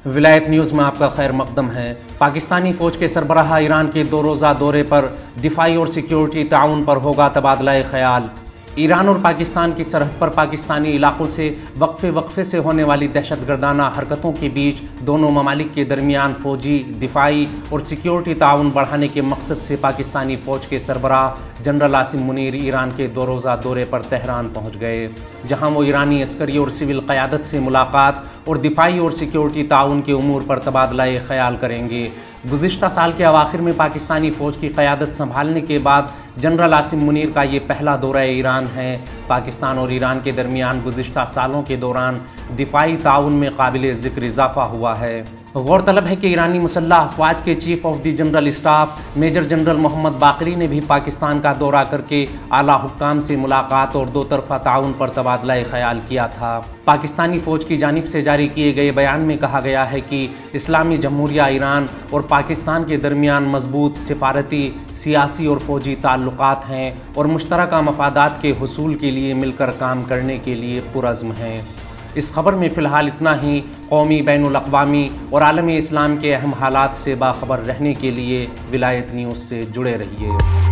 विलायत न्यूज़ में आपका खैर मकदम है। पाकिस्तानी फ़ौज के सरबराह ईरान के 2 रोज़ा दौरे पर दिफाई और सिक्योरिटी ताउन पर होगा तबादला ख्याल। ईरान और पाकिस्तान की सरहद पर पाकिस्तानी इलाकों से वक्फे से होने वाली दहशतगर्दाना हरकतों के बीच दोनों ममालिक के दरमियान फ़ौजी, दिफाई और सिक्योरिटी ताउन बढ़ाने के मकसद से पाकिस्तानी फ़ौज के सरबराह जनरल आसिम मुनीर ईरान के 2 रोज़ा दौरे पर तेहरान पहुँच गए, जहाँ वो ईरानी अस्करी और सिविल क़यादत से मुलाकात और दिफाई और सिक्योरिटी ताउन के उमूर पर तबादला ख्याल करेंगे। गुज़िश्ता साल के अवाखिर में पाकिस्तानी फ़ौज की क़यादत संभालने के बाद जनरल आसिम मुनीर का ये पहला दौरा ईरान है। पाकिस्तान और ईरान के दरमियान गुज़िश्ता सालों के दौरान दिफाई ताउन में काबिल ज़िक्र इजाफ़ा हुआ है। गौरतलब है कि ईरानी मुसल्लह अफ़वाज के chief of the general staff major general Mohammad Bagheri ने भी पाकिस्तान का दौरा करके आला हुक्काम से मुलाकात और 2 तरफ़ा ताउन पर तबादला ख्याल किया था। पाकिस्तानी फ़ौज की जानिब से जारी किए गए बयान में कहा गया है कि इस्लामी जमहूरिया ईरान और पाकिस्तान के दरमियान मजबूत सिफारती, सियासी और फ़ौजी ताल्लुकात हैं और मुश्तरका मफादात के हुसूल के लिए मिलकर काम करने के लिए पुरज़्म हैं। इस खबर में फ़िलहाल इतना ही। कौमी, बैनुल अक़वामी और आलमी इस्लाम के अहम हालात से बाखबर रहने के लिए विलायत न्यूज़ से जुड़े रहिए।